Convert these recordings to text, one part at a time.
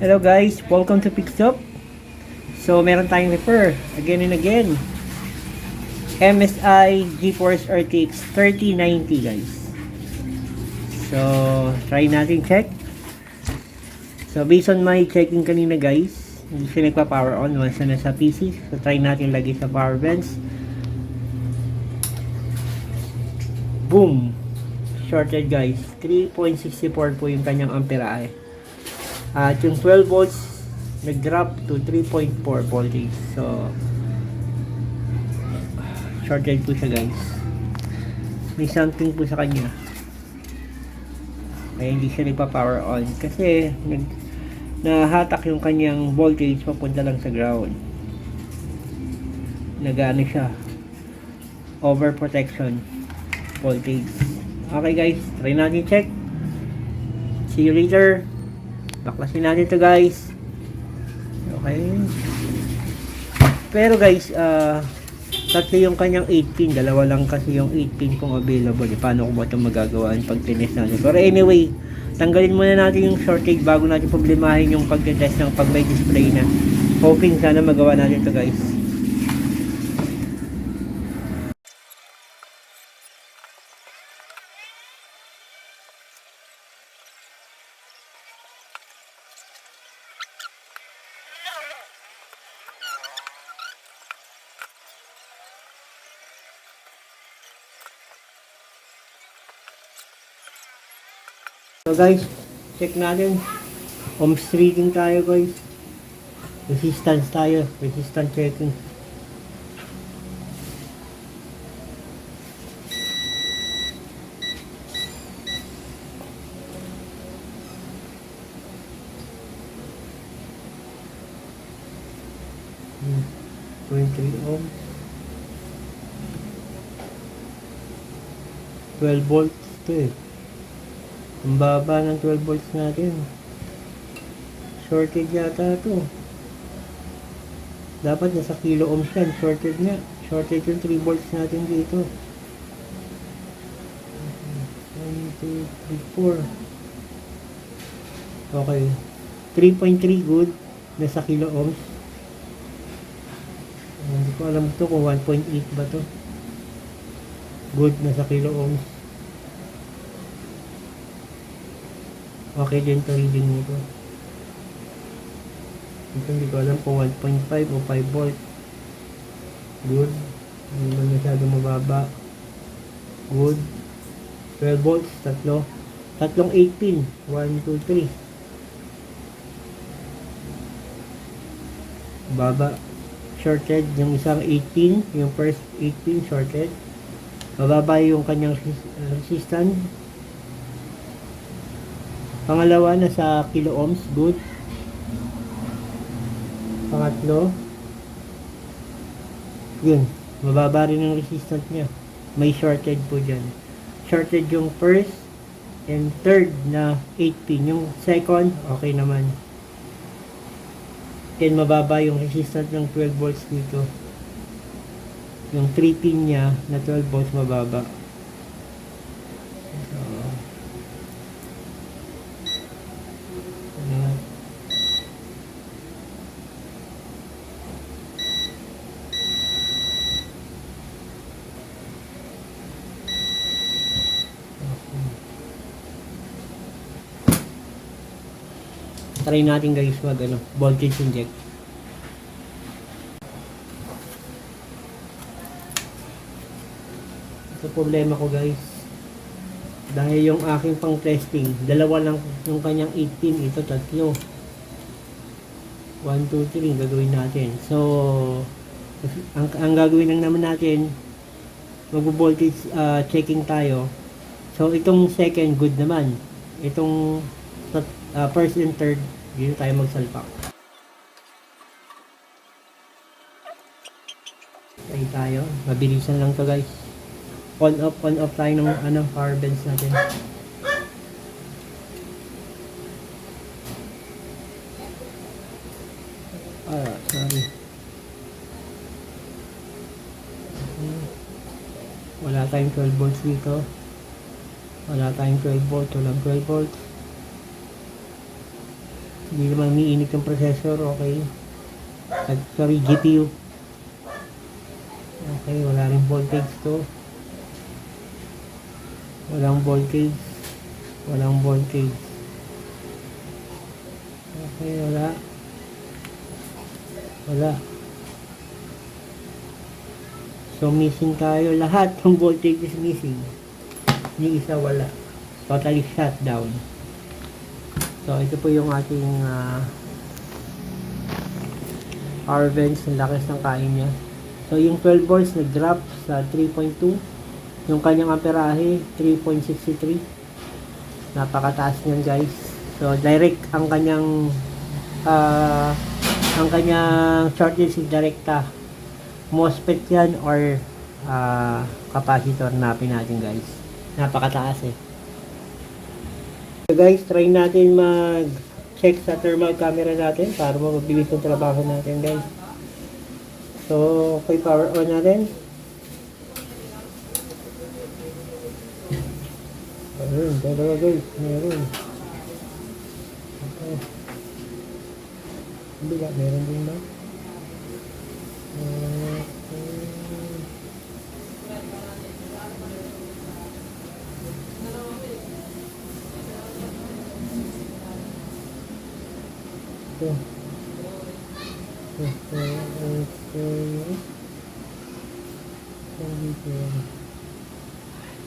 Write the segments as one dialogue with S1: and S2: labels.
S1: Hello guys, welcome to Pixup. So meron tayong repair again and again. MSI GeForce RTX 3090 guys. So try natin check. So based on my checking kanina guys, hindi siya nagpa-power on once na nasa PC. So try natin lagay sa power bands. Boom! Shorted guys. 3.64 po yung kanyang amperahe. At yung 12 volts nag-drop to 3.4 voltage. So shorted po siya guys. May something po sa kanya. Kaya hindi siya nagpa-power on kasi nahatak yung kanyang voltage papunta lang sa ground. Nag-ano siya, overprotection voltage. Okay guys, try natin check. See you later. Baklasin natin to guys. Okay. Pero guys, tatlo yung kanyang 8 pin. Dalawa lang kasi yung 8 pin kung available. Paano ko ba ito magagawaan pag tinest natin? Pero anyway, tanggalin muna natin yung shortage bago natin problemahin yung pag-test ng pag may display na. Hoping sana magawa natin to guys. So guys, check natin. Ohms reading tayo guys. Resistance tayo. Resistance checking. Hmm. 23 ohm. 12 volts ito eh. Ang baba ng 12 volts natin. Shorted yata ito. Dapat nasa kilo ohms yan. Shorted nga. Shorted yung 3 volts natin dito. 1, 2, 3, 4. Okay. 3.3 good. Nasa kilo ohms. Hindi ko alam ito kung 1.8 ba to. Good. Nasa kilo ohms. Okay din ito reading nito. Ito hindi ko alam kung 1.5 o 5 volt. Good. Hindi naman masyado mababa. Good. 12 volts. Tatlong 8 pin. 1, 2, 3. Baba. Shorted. Yung isang 8 pin. Yung first 8 pin shorted. Mababa yung kanyang resistance. Pangalawa na sa kilo ohms, good. Pangatlo, yun, mababa rin ang resistance niya. May shorted po dyan. Shorted yung first and third na 8 pin. Yung second, okay naman. Then mababa yung resistance ng 12 volts dito. Yung 3 pin niya na 12 volts mababa. Try natin guys voltage inject. Ito problema ko guys. Dahil yung aking pang testing, dalawa lang yung kanyang 18, ito tatlo. 1, 2, 3 gagawin natin. So, ang gagawin lang naman natin, mag-voltage checking tayo. So, itong second good naman. Itong first and third, dito tayo magsalpak. Try tayo. Mabilisan lang to guys. On off tayo ng power bands natin. Sorry. Wala tayong 12 volts dito. Wala tayong 12 volts. Walang 12 volts. Hindi naman umiinit yung processor, okay. Sorry, GPU. Okay, wala rin voltage to. Walang voltage. Walang voltage. Okay, wala. Wala. So, missing tayo. Lahat ng voltage is missing. Ni isa wala. Totally shut down. So, ito po yung ating power vents. Ang lakas ng kain niya. So, yung 12 volts nag-drop sa 3.2. Yung kanyang amperahe, 3.63. Napakataas niyan, guys. So, direct ang kanyang shortage is direkta. MOSFET yan or capacitor napin natin, guys. Napakataas eh. So guys, try natin mag-check sa thermal camera natin para mabilis yung trabaho natin, guys. So, okay, power on natin. Ayun, dalawa guys, meron. Okay. Bila, meron din ba?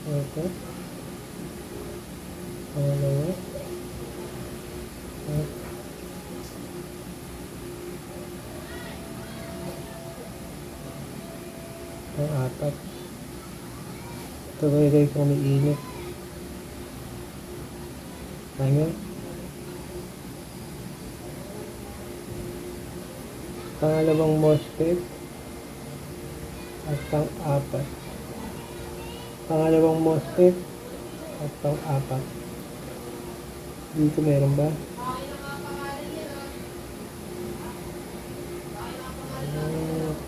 S1: Okay. Pangalawa. Pang-apat. Ito guys, umiinit. Kanya. Pangalawang MOSFET. At pang-apat. Pangalawang MOSFET. At pang-apat. Dito meron ba?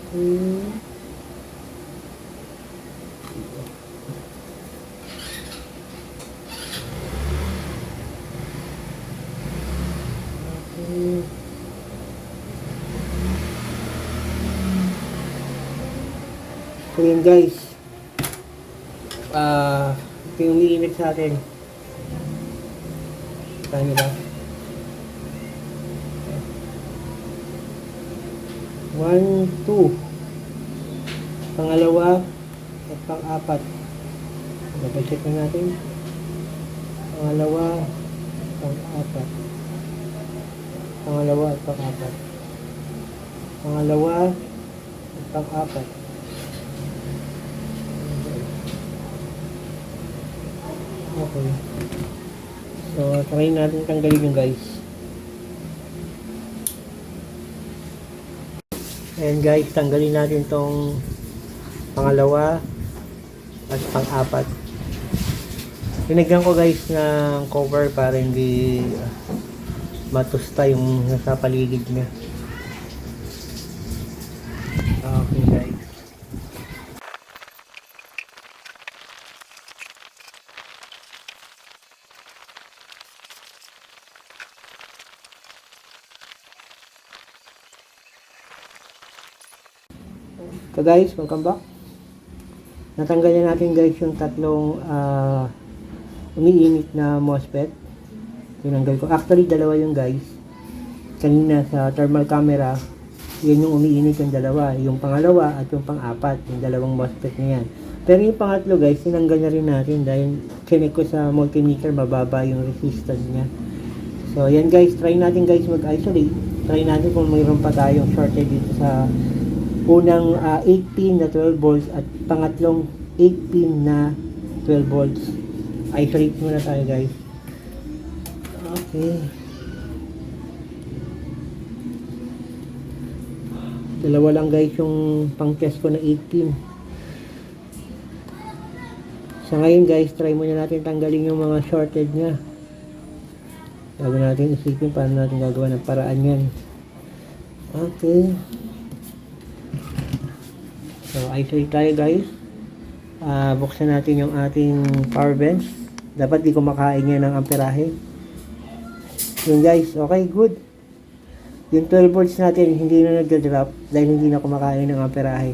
S1: Okay. So yun guys, ito yung umiinit sa atin. Kita nyo ba? 1, 2. Pangalawa at pang-apat. Double-check na natin. Pangalawa, pang-apat. Pangalawa at pang-apat. Pangalawa at pang-apat. Okay. So, try natin tanggalin yung guys. And guys, tanggalin natin tong pangalawa at pang-apat. Pinagyan ko guys ng cover para hindi matusta yung nasa paligid niya. Okay guys. So guys, welcome back. Natanggal na natin guys yung tatlong umiinit na MOSFET. Tinanggal ko. Actually, dalawa yung guys. Kanina sa thermal camera, yan yung umiinit yung dalawa. Yung pangalawa at yung pang-apat. Yung dalawang MOSFET na yan. Pero yung pangatlo guys, tinanggal na rin natin dahil chinek ko sa multimeter, mababa yung resistance niya. So yan guys, try natin guys mag-isolate. Try natin kung mayroon pa tayong shorted dito sa unang 8 pin na 12 volts at pangatlong 8 pin na 12 volts. Isolate muna tayo guys. Okay. Dalawa lang guys yung pang test ko na 8 pin. Sa ngayon guys, try muna natin tanggalin yung mga shorted nya. Bago natin isipin paano natin gagawa ng paraan yan. Okay. So, isolate tayo guys. Buksan natin yung ating power bench. Dapat di kumakain niya ng amperahe. Yun guys, okay, good. yung 12 volts natin hindi na nagda-drop dahil hindi na kumakain ng amperahe.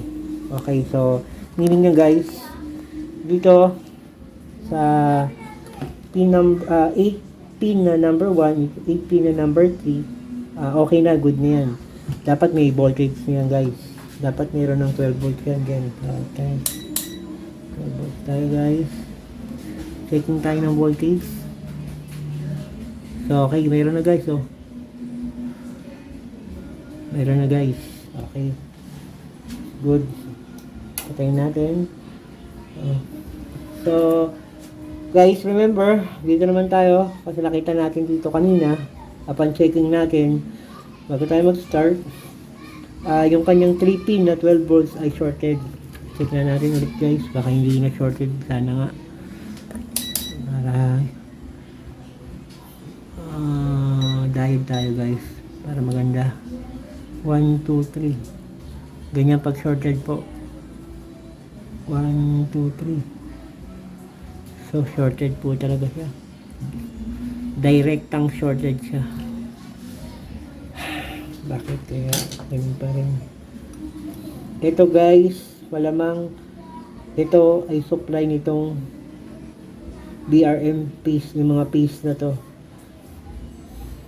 S1: Okay, so meaning nyo guys, dito sa pin 8 pin na number 1, 8 pin na number 3, okay na, good na yan. Dapat may voltage na yan guys. Dapat mayroon ng 12 volts yan. Okay. 12 volts tayo guys. Checking tayo ng voltage. So okay, mayroon na guys. So, mayroon na guys. Okay. Good. Patayin natin. So, guys, remember, dito naman tayo kasi nakita natin dito kanina upon checking natin bago tayo mag-start, yung kanyang 3 pin na 12 volts ay shorted. Check na natin ulit guys, baka hindi na shorted, sana nga para dahil tayo guys para maganda. 1, 2, 3 ganyan pag shorted po. 1, 2, 3. So shorted po talaga siya. Direktang shorted siya. Bakit kaya ganun pa rin? Ito guys, malamang ito ay supply nitong BRM piece, yung mga piece na to.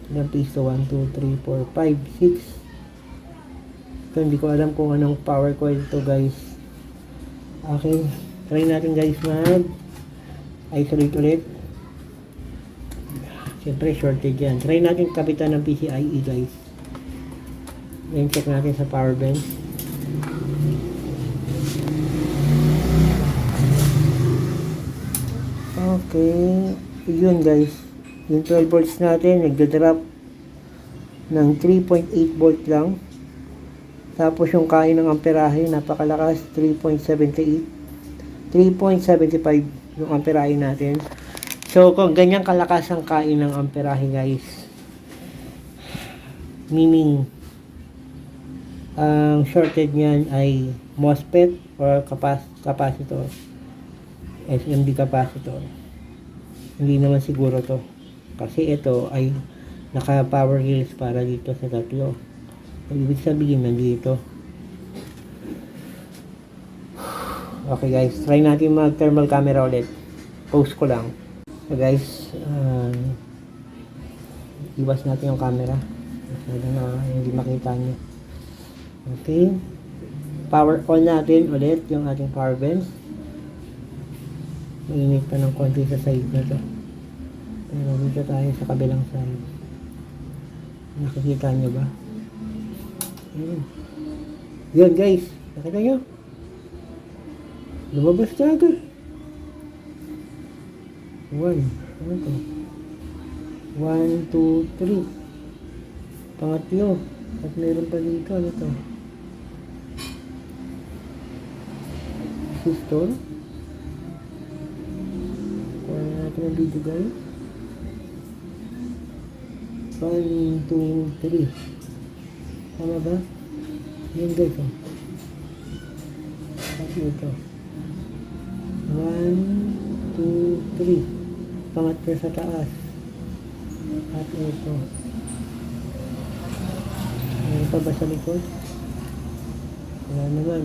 S1: Ilang piece to? 1, 2, 3, 4, 5, 6. Ito hindi ko alam kung anong power coil to guys. Okay, try natin guys mag isolate ulit. Siyempre shorted yan. Try natin kapitan ng PCIe guys. Then check natin sa power bench. Okay, yun guys. Yung 12 volts natin nagda-drop ng 3.8 volt lang. Tapos yung kain ng amperahe napakalakas, 3.78, 3.75 yung amperahe natin. So kung ganyan kalakas ang kain ng amperahe guys, meaning ang shorted niyan ay MOSFET or capacitor, SMD capacitor. Hindi naman siguro to kasi ito ay naka power rails para dito sa tatlo. Ibig sabihin nandito. Okay guys, try natin mag thermal camera ulit. Post ko lang. So guys, iwas natin yung camera. Masyado na hindi makita nyo. Okay. Power on natin ulit yung ating power bench. Mainit pa ng konti sa side na to. Pero dito tayo sa kabilang side. Nakikita nyo ba? Yun guys, nakita nyo? Lumabas na agad. 1, ano to? 1, 2, 3. Pangatlo. At meron pa dito, ano to? Resistor. Kuha natin ang video guys. 1, 2, 3. Tama ba? Yan guys, oh. At ito. 1, 2, 3. Pangatlo sa taas. At ito. Meron pa ba sa likod? Wala naman.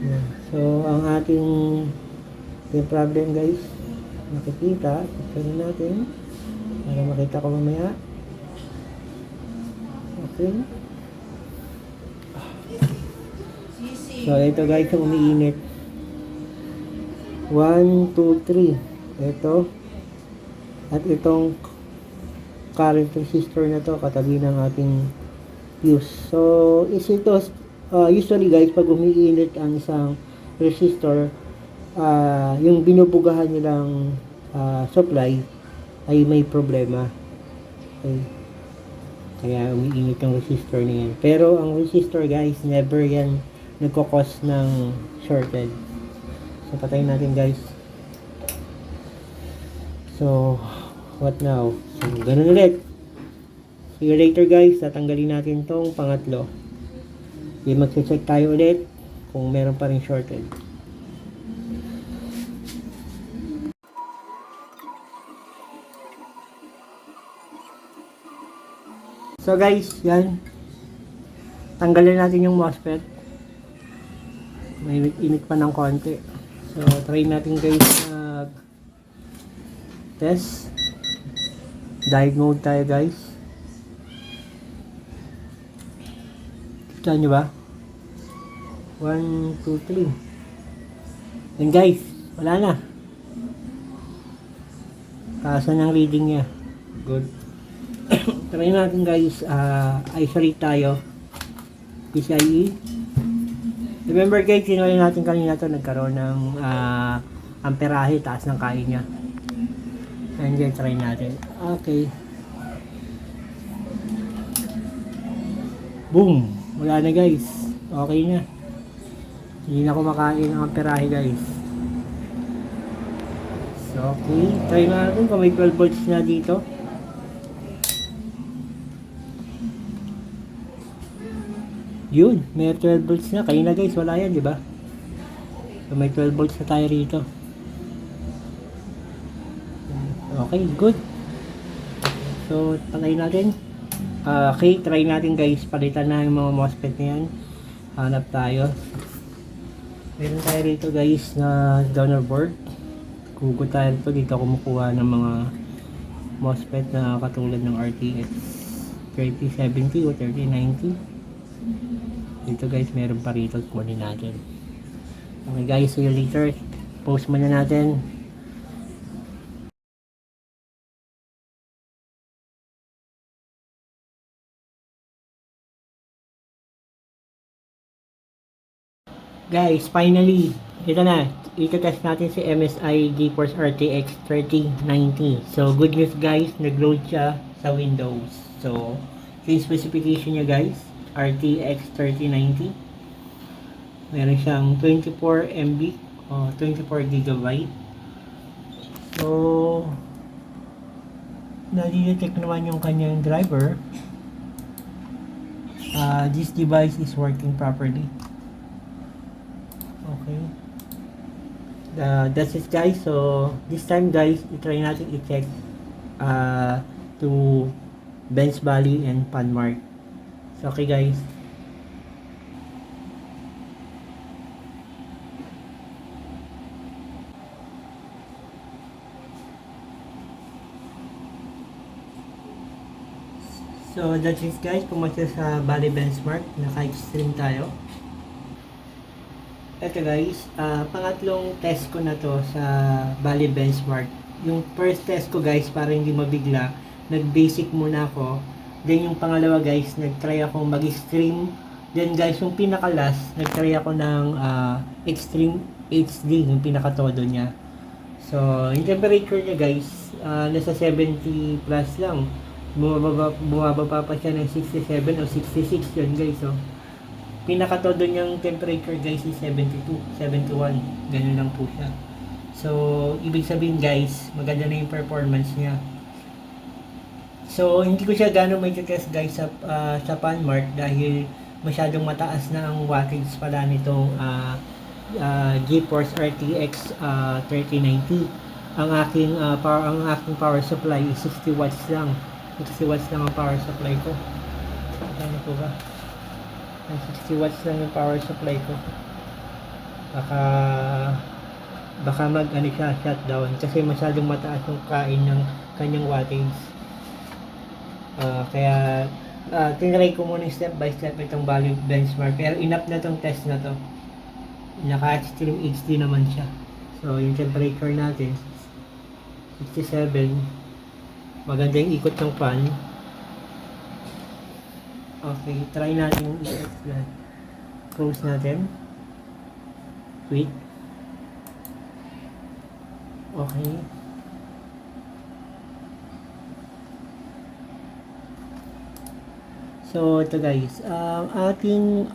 S1: Yan. So, ang ating problem guys, makikita, picture natin para makita ko mamaya. Okay. So, ito guys yung umiinit. 1, 2, 3. Ito. At itong current resistor na to katabi ng ating fuse. So, is ito usually guys pag umiinit ang isang resistor, yung binubugahan nilang supply ay may problema. Okay. Kaya umiinit ang resistor niyan. Pero ang resistor guys, never yan nagkakos ng shorted. So, patayin natin guys. So, what now? So, ganun ulit. See you later guys. Tatanggalin natin tong pangatlo. Okay, mag-check tayo ulit kung meron pa rin shorted. So guys, yan. Tanggalin natin yung MOSFET. May init pa ng konti. So try natin guys test. Dive mode tayo guys. Kita nyo ba? 1, 2, 3. Yan guys, wala na. Kasa ng reading niya. Good. Try natin guys, isolate tayo. PCIe. Remember guys, sinuli natin kanina to, nagkaroon ng amperahe, taas ng kain niya. And then try natin. Okay. Boom! Wala na guys. Okay na. Hindi na kumakain ng amperahe guys. So okay. Try natin kung may 12 volts na dito. Yun. May 12 volts na. Kanina guys, wala yan, di ba? So may 12 volts na tayo rito. Okay, good. So, patay natin. Okay, try natin guys. Palitan na yung mga MOSFET na yan. Hanap tayo. Meron tayo rito guys na donor board. Google tayo rito. Dito kumukuha ng mga MOSFET na katulad ng RTX 3070 o 3090. Dito guys, meron pa rito. Kunin natin. Okay guys, see you later. Post muna natin. Guys, finally, ito na. Ito-test natin si MSI GeForce RTX 3090. So, good news guys, nag-load siya sa Windows. So, yung specification niya guys, RTX 3090. Meron siyang 24 MB o 24 GB. So, na-detect naman yung kanyang driver. This device is working properly. Okay. That's it guys. So this time guys, i-try natin i-check to Bench Valley and Panmark. So okay guys. So that's it guys. Pumunta sa Valley Benchmark. Naka-stream tayo. Ito guys, pangatlong test ko na to sa Valley Benchmark. Yung first test ko guys, para hindi mabigla, nag-basic muna ako. Then yung pangalawa guys, nag-try ako mag-stream. Then guys, yung pinaka-last, nag-try ako ng Extreme HD, yung pinaka-todo niya. So, yung temperature niya guys, nasa 70 plus lang. Bumababa pa siya ng 67 o 66 yun guys. So, pinaka-todo niyang temperature guys is 72, 71. Ganun lang po siya. So, ibig sabihin guys, maganda na yung performance niya. So, hindi ko siya gano'ng may test guys sa Panmark dahil masyadong mataas na ang wattage pala nitong GeForce RTX 3090. Ang aking power supply is 60 watts lang. 60 watts lang ang power supply ko. Ano po ba? 60 watts lang yung power supply ko. Baka shutdown kasi masyadong mataas yung kain ng kanyang wattage. Kaya tinry ko muna step by step itong Valley Benchmark, pero enough na tong test na to. Naka-Extreme HD naman siya. So yung temperature natin 67. Maganda yung ikot ng fan. Okay, try natin yung i-explain. Close natin. Wait. Okay. So, ito guys. Ating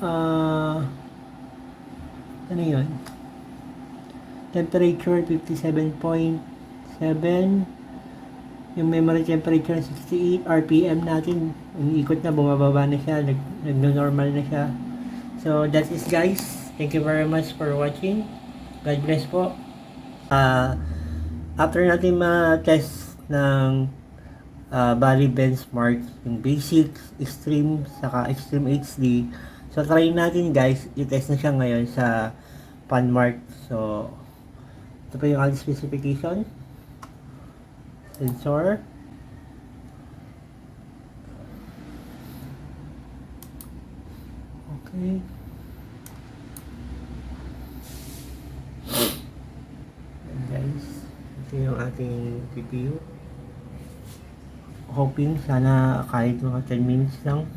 S1: ano yun? Temperature 57.7. Yung memory temperature 68, RPM natin umiikot na, bumababa na siya, nagno-normal na siya. So that's it guys, thank you very much for watching. God bless po. After natin ma-test ng bali benchmark yung basic, extreme, saka extreme HD. So try natin guys, i-test na siya ngayon sa Panmark. So ito pa yung ating specification, sensor, okay, and guys, ito yung ating CPU. Hoping sana kahit mga 10 minutes lang